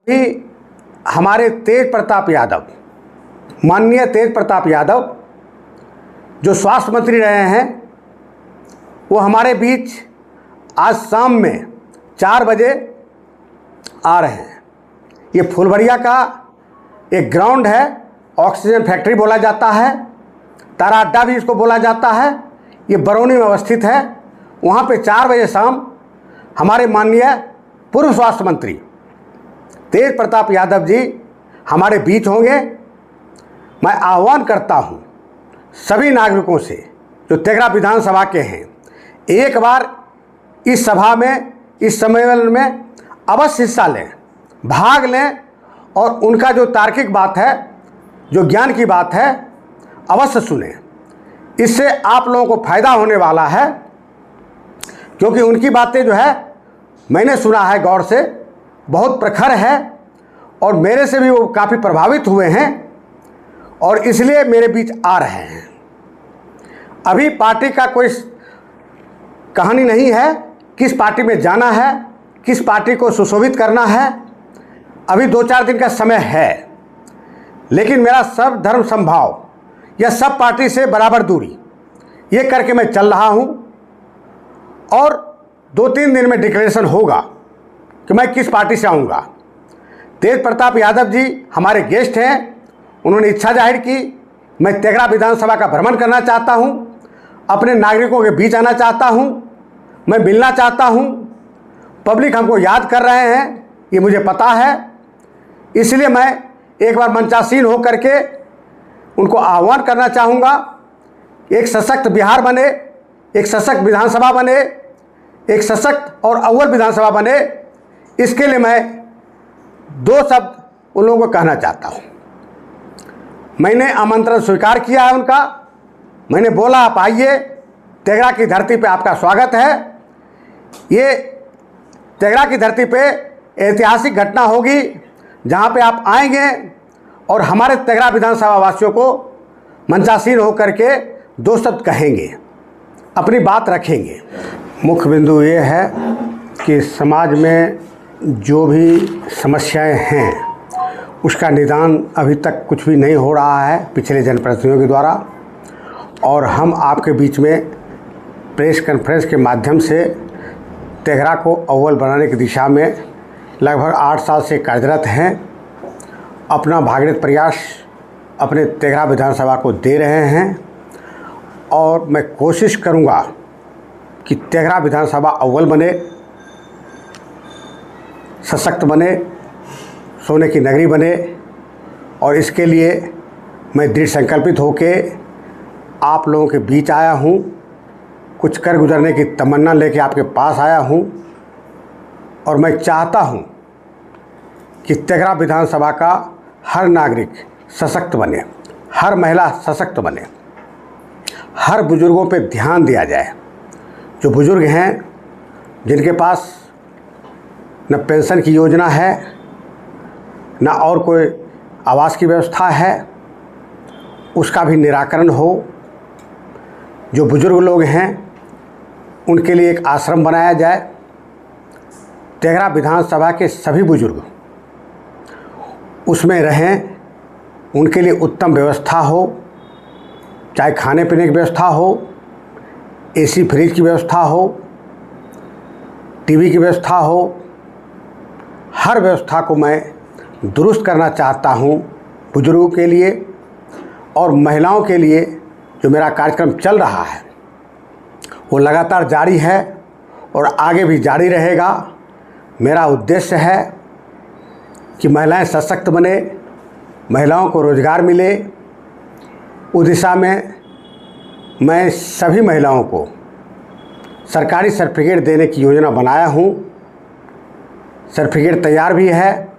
भी हमारे तेज प्रताप यादव, माननीय तेज प्रताप यादव जो स्वास्थ्य मंत्री रहे हैं, वो हमारे बीच आज शाम में 4 बजे आ रहे हैं। ये फुलवरिया का एक ग्राउंड है, ऑक्सीजन फैक्ट्री बोला जाता है, तारा अड्डा भी इसको बोला जाता है। ये बरौनी में अवस्थित है। वहाँ पे 4 बजे शाम हमारे माननीय पूर्व स्वास्थ्य मंत्री तेज प्रताप यादव जी हमारे बीच होंगे। मैं आह्वान करता हूँ सभी नागरिकों से जो तेघरा विधानसभा के हैं, एक बार इस सभा में, इस सम्मेलन में अवश्य हिस्सा लें, भाग लें और उनका जो तार्किक बात है, जो ज्ञान की बात है, अवश्य सुनें। इससे आप लोगों को फ़ायदा होने वाला है, क्योंकि उनकी बातें जो है मैंने सुना है गौर से, बहुत प्रखर है और मेरे से भी वो काफ़ी प्रभावित हुए हैं और इसलिए मेरे बीच आ रहे हैं। अभी पार्टी का कोई कहानी नहीं है, किस पार्टी में जाना है, किस पार्टी को सुशोभित करना है, अभी 2-4 दिन का समय है। लेकिन मेरा सब धर्म समभाव या सब पार्टी से बराबर दूरी ये करके मैं चल रहा हूँ और 2-3 दिन में डिक्लेरेशन होगा कि मैं किस पार्टी से आऊँगा। तेज प्रताप यादव जी हमारे गेस्ट हैं, उन्होंने इच्छा जाहिर की मैं तेघरा विधानसभा का भ्रमण करना चाहता हूँ, अपने नागरिकों के बीच आना चाहता हूँ, मैं मिलना चाहता हूँ। पब्लिक हमको याद कर रहे हैं, ये मुझे पता है। इसलिए मैं एक बार मंचासीन हो करके उनको आह्वान करना चाहूँगा, एक सशक्त बिहार बने, एक सशक्त विधानसभा बने, एक सशक्त और अव्वल विधानसभा बने। इसके लिए मैं 2 शब्द उन लोगों को कहना चाहता हूँ। मैंने आमंत्रण स्वीकार किया है उनका, मैंने बोला आप आइए, तेघरा की धरती पे आपका स्वागत है। ये तेघरा की धरती पे ऐतिहासिक घटना होगी जहाँ पे आप आएंगे और हमारे तेघरा विधानसभा वासियों को मंचासीन होकर के 2 शब्द कहेंगे, अपनी बात रखेंगे। मुख्य बिंदु ये है कि समाज में जो भी समस्याएं हैं उसका निदान अभी तक कुछ भी नहीं हो रहा है पिछले जनप्रतिनिधियों के द्वारा, और हम आपके बीच में प्रेस कॉन्फ्रेंस के माध्यम से तेघरा को अव्वल बनाने की दिशा में लगभग 8 साल से कार्यरत हैं। अपना भागीरथ प्रयास अपने तेघरा विधानसभा को दे रहे हैं और मैं कोशिश करूंगा कि तेघरा विधानसभा अव्वल बने, सशक्त बने, सोने की नगरी बने। और इसके लिए मैं दृढ़ संकल्पित होके आप लोगों के बीच आया हूँ, कुछ कर गुजरने की तमन्ना लेके आपके पास आया हूँ। और मैं चाहता हूँ कि तेघरा विधानसभा का हर नागरिक सशक्त बने, हर महिला सशक्त बने, हर बुजुर्गों पे ध्यान दिया जाए। जो बुजुर्ग हैं जिनके पास न पेंशन की योजना है, न और कोई आवास की व्यवस्था है, उसका भी निराकरण हो। जो बुजुर्ग लोग हैं उनके लिए एक आश्रम बनाया जाए। तेघरा विधानसभा के सभी बुजुर्ग उसमें रहें, उनके लिए उत्तम व्यवस्था हो, चाहे खाने पीने की व्यवस्था हो, एसी फ्रिज की व्यवस्था हो, टीवी की व्यवस्था हो। हर व्यवस्था को मैं दुरुस्त करना चाहता हूँ बुजुर्गों के लिए और महिलाओं के लिए। जो मेरा कार्यक्रम चल रहा है वो लगातार जारी है और आगे भी जारी रहेगा। मेरा उद्देश्य है कि महिलाएं सशक्त बने, महिलाओं को रोज़गार मिले। उस दिशा में मैं सभी महिलाओं को सरकारी सर्टिफिकेट देने की योजना बनाया हूँ। सर्टिफिकेट तैयार भी है।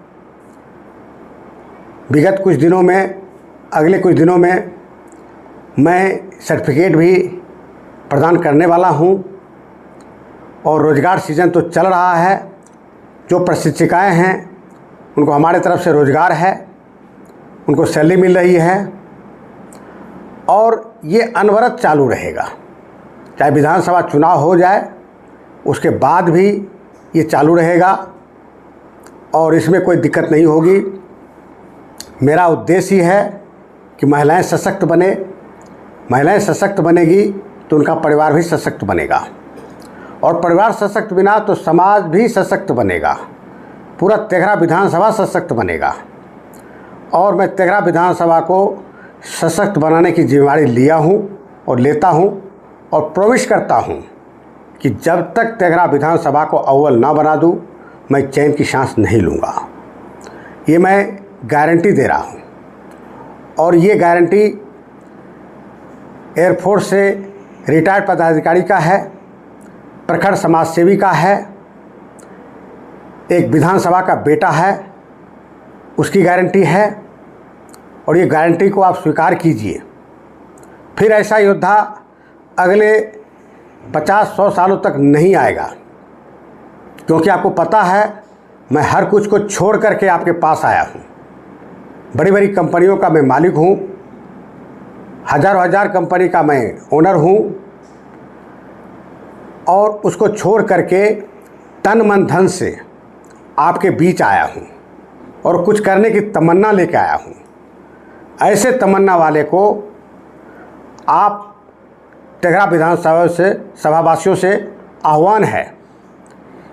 विगत कुछ दिनों में, अगले कुछ दिनों में मैं सर्टिफिकेट भी प्रदान करने वाला हूँ। और रोज़गार सीजन तो चल रहा है। जो प्रशिक्षिकाएँ हैं उनको हमारे तरफ से रोज़गार है, उनको सैलरी मिल रही है और ये अनवरत चालू रहेगा। चाहे विधानसभा चुनाव हो जाए उसके बाद भी ये चालू रहेगा। और इसमें कोई दिक्कत नहीं होगी। मेरा उद्देश्य ही है कि महिलाएं सशक्त बने। महिलाएं सशक्त बनेगी तो उनका परिवार भी सशक्त बनेगा, और परिवार सशक्त बिना तो समाज भी सशक्त बनेगा, पूरा तेघरा विधानसभा सशक्त बनेगा। और मैं तेघरा विधानसभा को सशक्त बनाने की जिम्मेदारी लिया हूँ और लेता हूँ, और प्रॉमिस करता हूँ कि जब तक तेघरा विधानसभा को अव्वल ना बना दूँ, मैं चैन की सांस नहीं लूँगा। ये मैं गारंटी दे रहा हूँ, और ये गारंटी एयरफोर्स से रिटायर्ड पदाधिकारी का है, प्रखर समाज सेवी का है, एक विधानसभा का बेटा है, उसकी गारंटी है। और ये गारंटी को आप स्वीकार कीजिए। फिर ऐसा योद्धा अगले 50-100 सालों तक नहीं आएगा, क्योंकि आपको पता है मैं हर कुछ को छोड़ करके आपके पास आया हूँ। बड़ी बड़ी कंपनियों का मैं मालिक हूँ, हज़ार कंपनी का मैं ओनर हूँ, और उसको छोड़ करके तन मन धन से आपके बीच आया हूँ और कुछ करने की तमन्ना लेकर आया हूँ। ऐसे तमन्ना वाले को आप तेघरा विधानसभा से सभावासियों से आह्वान है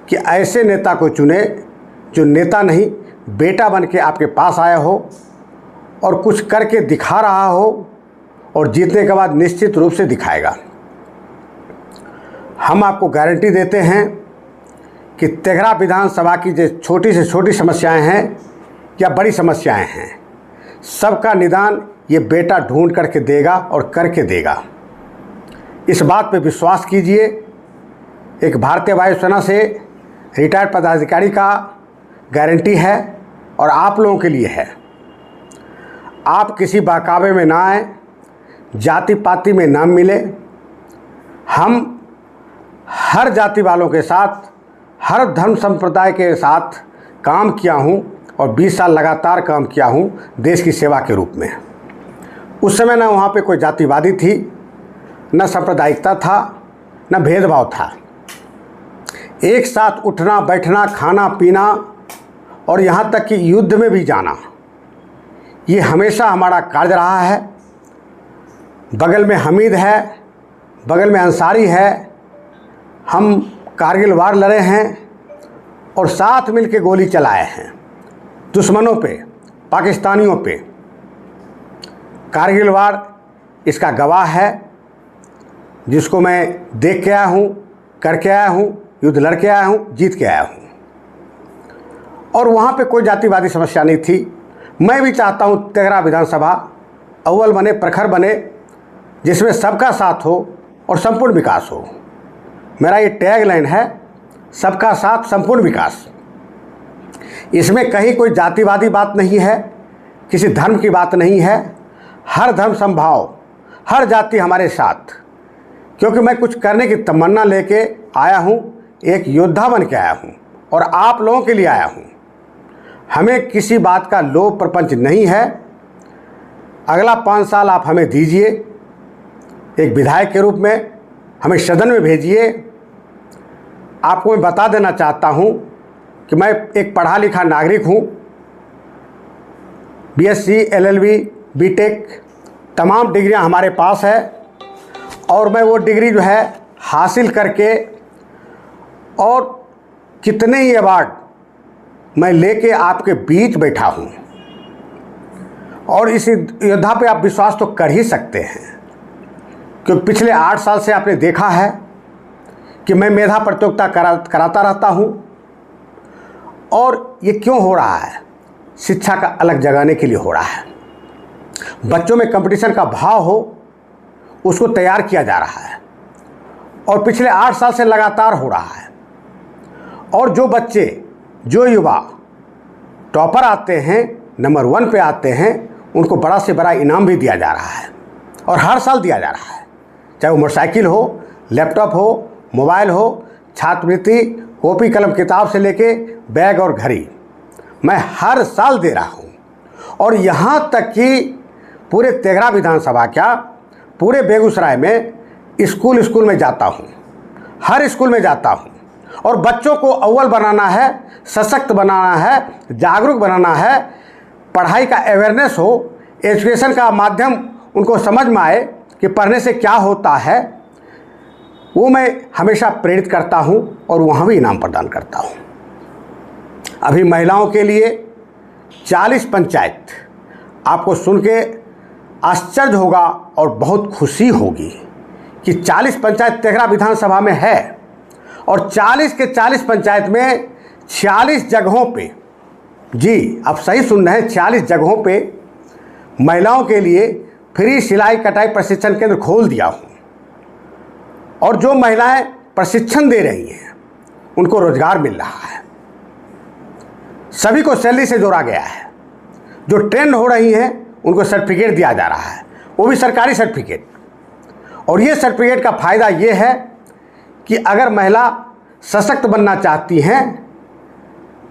कि ऐसे नेता को चुने जो नेता नहीं, बेटा बन के आपके पास आया हो और कुछ करके दिखा रहा हो, और जीतने के बाद निश्चित रूप से दिखाएगा। हम आपको गारंटी देते हैं कि तेघरा विधानसभा की जो छोटी से छोटी समस्याएं हैं या बड़ी समस्याएं हैं, सबका निदान ये बेटा ढूंढ करके देगा और करके देगा। इस बात पे विश्वास कीजिए। एक भारतीय वायुसेना से रिटायर्ड पदाधिकारी का गारंटी है, और आप लोगों के लिए है। आप किसी बहकावे में ना आए, जाति पाति में ना मिले। हम हर जाति वालों के साथ, हर धर्म संप्रदाय के साथ काम किया हूँ, और 20 साल लगातार काम किया हूँ देश की सेवा के रूप में। उस समय ना वहाँ पे कोई जातिवादी थी, न सांप्रदायिकता था, न भेदभाव था। एक साथ उठना बैठना, खाना पीना, और यहाँ तक कि युद्ध में भी जाना, ये हमेशा हमारा कार्य रहा है। बगल में हमीद है, बगल में अंसारी है, हम कारगिल वार लड़े हैं और साथ मिलके गोली चलाए हैं दुश्मनों पे, पाकिस्तानियों पे। कारगिल वार इसका गवाह है, जिसको मैं देख के आया हूँ, करके आया हूँ, युद्ध लड़के आया हूँ, जीत के आया हूँ। और वहाँ पे कोई जातिवादी समस्या नहीं थी। मैं भी चाहता हूँ तेघरा विधानसभा अव्वल बने, प्रखर बने, जिसमें सबका साथ हो और संपूर्ण विकास हो। मेरा ये टैगलाइन है, सबका साथ संपूर्ण विकास। इसमें कहीं कोई जातिवादी बात नहीं है, किसी धर्म की बात नहीं है। हर धर्म संभाव, हर जाति हमारे साथ, क्योंकि मैं कुछ करने की तमन्ना लेके आया हूँ, एक योद्धा बन के आया हूँ, और आप लोगों के लिए आया हूँ। हमें किसी बात का लोभ प्रपंच नहीं है। अगला 5 साल आप हमें दीजिए, एक विधायक के रूप में हमें सदन में भेजिए। आपको मैं बता देना चाहता हूँ कि मैं एक पढ़ा लिखा नागरिक हूँ। बीएससी, एलएलबी, बीटेक तमाम डिग्रियाँ हमारे पास है, और मैं वो डिग्री जो है हासिल करके, और कितने ही अवार्ड मैं लेके आपके बीच बैठा हूँ। और इस योद्धा पे आप विश्वास तो कर ही सकते हैं, क्योंकि पिछले 8 साल से आपने देखा है कि मैं मेधा प्रतियोगिता कराता रहता हूँ। और ये क्यों हो रहा है? शिक्षा का अलग जगाने के लिए हो रहा है। बच्चों में कंपटीशन का भाव हो, उसको तैयार किया जा रहा है, और पिछले 8 साल से लगातार हो रहा है। और जो बच्चे, जो युवा टॉपर आते हैं, नंबर 1 पे आते हैं, उनको बड़ा से बड़ा इनाम भी दिया जा रहा है, और हर साल दिया जा रहा है। चाहे वो मोटरसाइकिल हो, लैपटॉप हो, मोबाइल हो, छात्रवृत्ति, कॉपी कलम किताब से लेके बैग और घड़ी, मैं हर साल दे रहा हूँ। और यहाँ तक कि पूरे तेघरा विधानसभा, क्या पूरे बेगूसराय में स्कूल में जाता हूँ, हर स्कूल में जाता हूँ, और बच्चों को अव्वल बनाना है, सशक्त बनाना है, जागरूक बनाना है, पढ़ाई का अवेयरनेस हो, एजुकेशन का माध्यम उनको समझ में आए कि पढ़ने से क्या होता है, वो मैं हमेशा प्रेरित करता हूँ और वहाँ भी इनाम प्रदान करता हूँ। अभी महिलाओं के लिए 40 पंचायत, आपको सुन के आश्चर्य होगा और बहुत खुशी होगी कि 40 पंचायत तेघरा विधानसभा में है और 40 के 40 पंचायत में 46 जगहों पे, जी आप सही सुन रहे हैं, 46 जगहों पे महिलाओं के लिए फ्री सिलाई कटाई प्रशिक्षण केंद्र खोल दिया हूँ। और जो महिलाएं प्रशिक्षण दे रही हैं उनको रोजगार मिल रहा है, सभी को सैलरी से जोड़ा गया है। जो ट्रेंड हो रही हैं उनको सर्टिफिकेट दिया जा रहा है, वो भी सरकारी सर्टिफिकेट। और ये सर्टिफिकेट का फ़ायदा ये है कि अगर महिला सशक्त बनना चाहती हैं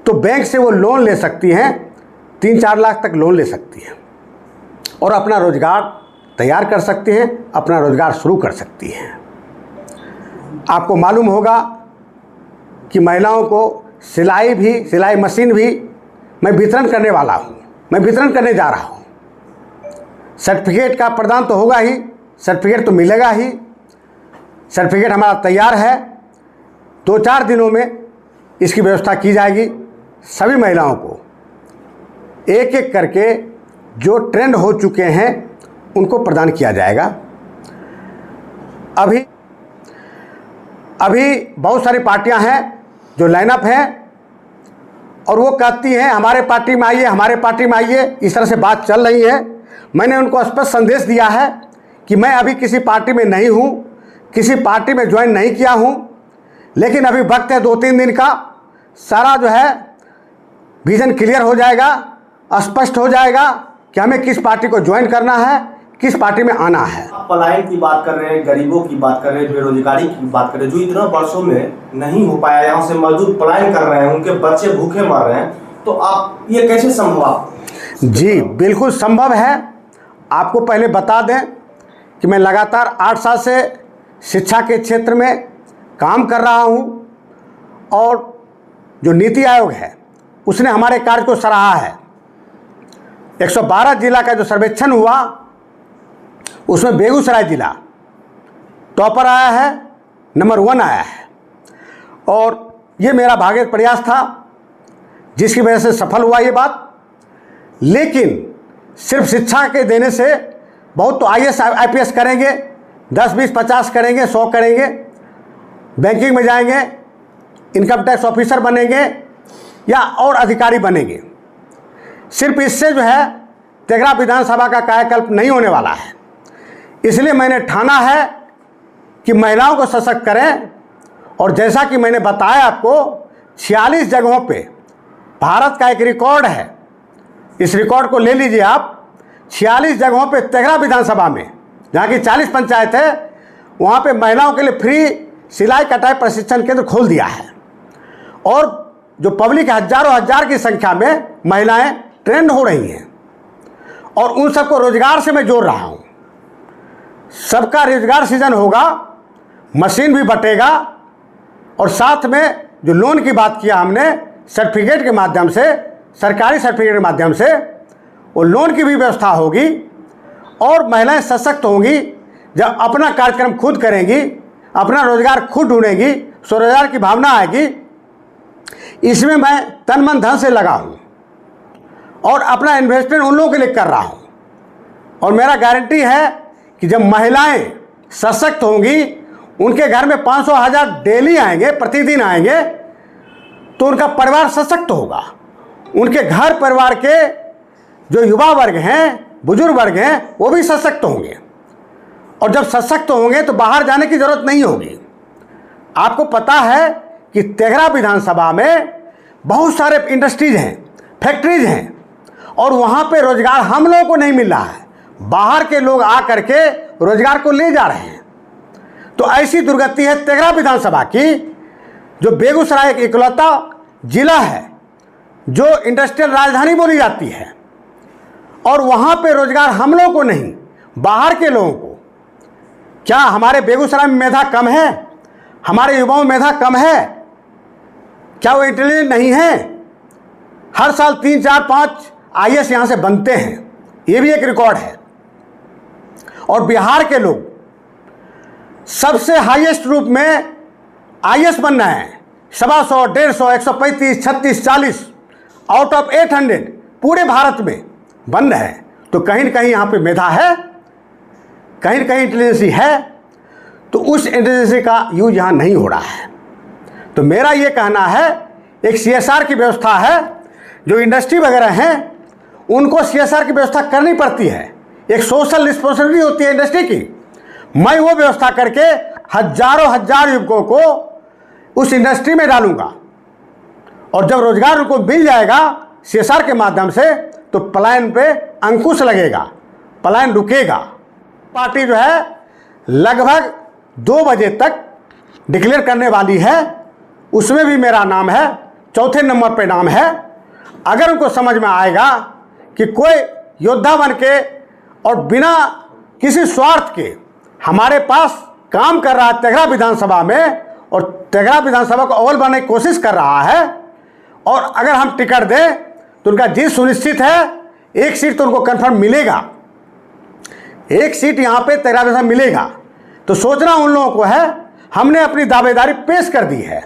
तो बैंक से वो लोन ले सकती हैं, 3-4 लाख तक लोन ले सकती हैं और अपना रोज़गार तैयार कर सकती हैं, अपना रोज़गार शुरू कर सकती हैं। आपको मालूम होगा कि महिलाओं को सिलाई मशीन भी मैं वितरण करने वाला हूँ, मैं वितरण करने जा रहा हूँ। सर्टिफिकेट का प्रदान तो होगा ही, सर्टिफिकेट तो मिलेगा ही। सर्टिफिकेट हमारा तैयार है, 2-4 दिनों में इसकी व्यवस्था की जाएगी। सभी महिलाओं को एक एक करके जो ट्रेंड हो चुके हैं उनको प्रदान किया जाएगा। अभी बहुत सारी पार्टियां हैं जो लाइनअप हैं और वो कहती हैं हमारे पार्टी में आइए, हमारे पार्टी में आइए, इस तरह से बात चल रही है। मैंने उनको स्पष्ट संदेश दिया है कि मैं अभी किसी पार्टी में नहीं हूँ, किसी पार्टी में ज्वाइन नहीं किया हूँ, लेकिन अभी वक्त है 2-3 दिन का, सारा जो है विजन क्लियर हो जाएगा, स्पष्ट हो जाएगा कि हमें किस पार्टी को ज्वाइन करना है, किस पार्टी में आना है। आप पलायन की बात कर रहे हैं, गरीबों की बात कर रहे हैं, बेरोजगारी की बात कर रहे हैं, जो इतना वर्षों में नहीं हो पाया, यहाँ से मजदूर पलायन कर रहे हैं, उनके बच्चे भूखे मर रहे हैं, तो आप ये कैसे संभव? जी बिल्कुल संभव है। आपको पहले बता दें कि मैं लगातार 8 साल से शिक्षा के क्षेत्र में काम कर रहा हूँ और जो नीति आयोग है उसने हमारे कार्य को सराहा है। 112 जिला का जो सर्वेक्षण हुआ उसमें बेगूसराय जिला टॉपर आया है, नंबर 1 आया है और ये मेरा भागीरथ प्रयास था जिसकी वजह से सफल हुआ ये बात। लेकिन सिर्फ शिक्षा के देने से बहुत तो IAS IPS करेंगे, 10, 20, 50 करेंगे, 100 करेंगे, बैंकिंग में जाएंगे, इनकम टैक्स ऑफिसर बनेंगे या और अधिकारी बनेंगे। सिर्फ इससे जो है तेघरा विधानसभा का कायाकल्प नहीं होने वाला है। इसलिए मैंने ठाना है कि महिलाओं को सशक्त करें और जैसा कि मैंने बताया आपको 46 जगहों पे भारत का एक रिकॉर्ड है, इस रिकॉर्ड को ले लीजिए आप। 46 जगहों पे तेघरा विधानसभा में जहाँ की 40 पंचायत है वहाँ पे महिलाओं के लिए फ्री सिलाई कटाई प्रशिक्षण केंद्र खोल दिया है और जो पब्लिक हजारों हजार की संख्या में महिलाएं ट्रेंड हो रही हैं और उन सबको रोजगार से मैं जोड़ रहा हूँ। सबका रोजगार सृजन होगा, मशीन भी बटेगा और साथ में जो लोन की बात किया हमने सर्टिफिकेट के माध्यम से, सरकारी सर्टिफिकेट के माध्यम से वो लोन की भी व्यवस्था होगी और महिलाएं सशक्त होंगी। जब अपना कार्यक्रम खुद करेंगी, अपना रोजगार खुद ढूंढेंगी, स्वरोजगार की भावना आएगी। इसमें मैं तन मन धन से लगा हूँ और अपना इन्वेस्टमेंट उन लोगों के लिए कर रहा हूँ और मेरा गारंटी है कि जब महिलाएं सशक्त होंगी, उनके घर में 500-1000 डेली आएंगे, प्रतिदिन आएंगे, तो उनका परिवार सशक्त होगा। उनके घर परिवार के जो युवा वर्ग हैं, बुजुर्ग वर्ग हैं, वो भी सशक्त होंगे और जब सशक्त होंगे तो बाहर जाने की ज़रूरत नहीं होगी। आपको पता है कि तेघरा विधानसभा में बहुत सारे इंडस्ट्रीज हैं, फैक्ट्रीज हैं और वहाँ पे रोजगार हम लोगों को नहीं मिल रहा है, बाहर के लोग आ करके रोजगार को ले जा रहे हैं। तो ऐसी दुर्गति है तेघरा विधानसभा की, जो बेगूसराय एक इकलौता जिला है जो इंडस्ट्रियल राजधानी बोली जाती है और वहाँ पे रोजगार हम लोगों को नहीं, बाहर के लोगों को। क्या हमारे बेगूसराय में मेधा कम है? हमारे युवाओं में मेधा कम है? क्या वो इंटेलिजेंट नहीं है? हर साल 3, 4, 5 IAS यहाँ से बनते हैं, ये भी एक रिकॉर्ड है। और बिहार के लोग सबसे हाईएस्ट रूप में IAS बन रहे हैं। 125, 150, 135, 36, 40 आउट ऑफ 800 पूरे भारत में बन रहे हैं। तो कहीं न कहीं यहाँ पे मेधा है, कहीं न कहीं इंटेलिजेंसी है, तो उस इंटेलिजेंसी का यूज यहाँ नहीं हो रहा है। तो मेरा ये कहना है, एक CSR की व्यवस्था है, जो इंडस्ट्री वगैरह हैं उनको CSR की व्यवस्था करनी पड़ती है, एक सोशल रिस्पॉन्सिबिलिटी होती है इंडस्ट्री की। मैं वो व्यवस्था करके हजार युवकों को उस इंडस्ट्री में डालूंगा, और जब रोजगार उनको मिल जाएगा CSR के माध्यम से, तो पलायन पे अंकुश लगेगा, पलायन रुकेगा। पार्टी जो है लगभग 2 बजे तक डिक्लेयर करने वाली है, उसमें भी मेरा नाम है, चौथे नंबर पे नाम है। अगर उनको समझ में आएगा कि कोई योद्धा बन के और बिना किसी स्वार्थ के हमारे पास काम कर रहा है तेघड़ा विधानसभा में, और तेघड़ा विधानसभा को अव्वल बनाने की कोशिश कर रहा है, और अगर हम टिकट दें तो उनका जीत सुनिश्चित है। 1 सीट तो उनको कन्फर्म मिलेगा, 1 सीट यहाँ पे तेघड़ा विधानसभा मिलेगा। तो सोचना उन लोगों को है, हमने अपनी दावेदारी पेश कर दी है,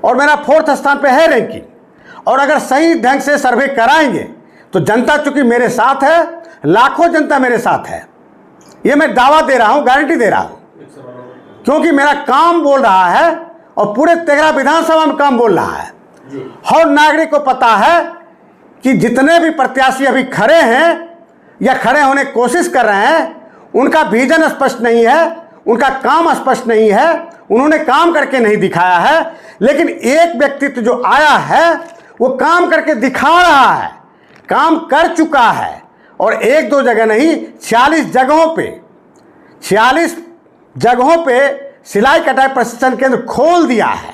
और मेरा 4th स्थान पे है रैंकिंग। और अगर सही ढंग से सर्वे कराएंगे तो जनता चूंकि मेरे साथ है, लाखों जनता मेरे साथ है, ये मैं दावा दे रहा हूँ, गारंटी दे रहा हूँ, क्योंकि मेरा काम बोल रहा है और पूरे तेघड़ा विधानसभा में काम बोल रहा है। हर नागरिक को पता है कि जितने भी प्रत्याशी अभी खड़े हैं या खड़े होने की कोशिश कर रहे हैं, उनका विजन स्पष्ट नहीं है, उनका काम स्पष्ट नहीं है, उन्होंने काम करके नहीं दिखाया है। लेकिन एक व्यक्तित्व जो आया है वो काम करके दिखा रहा है, काम कर चुका है, और 1-2 जगह नहीं, 46 जगहों पे सिलाई कटाई प्रशिक्षण केंद्र खोल दिया है,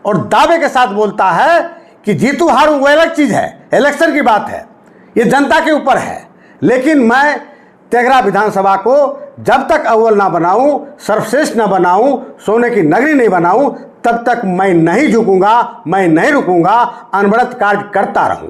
और दावे के साथ बोलता है कि जीतू हारू वो अलग चीज़ है, इलेक्शन की बात है, ये जनता के ऊपर है। लेकिन मैं तेघड़ा विधानसभा को जब तक अव्वल ना बनाऊं, सर्वश्रेष्ठ ना बनाऊं, सोने की नगरी नहीं बनाऊं, तब तक मैं नहीं झुकूंगा, मैं नहीं रुकूंगा, अनवरत कार्य करता रहूंगा।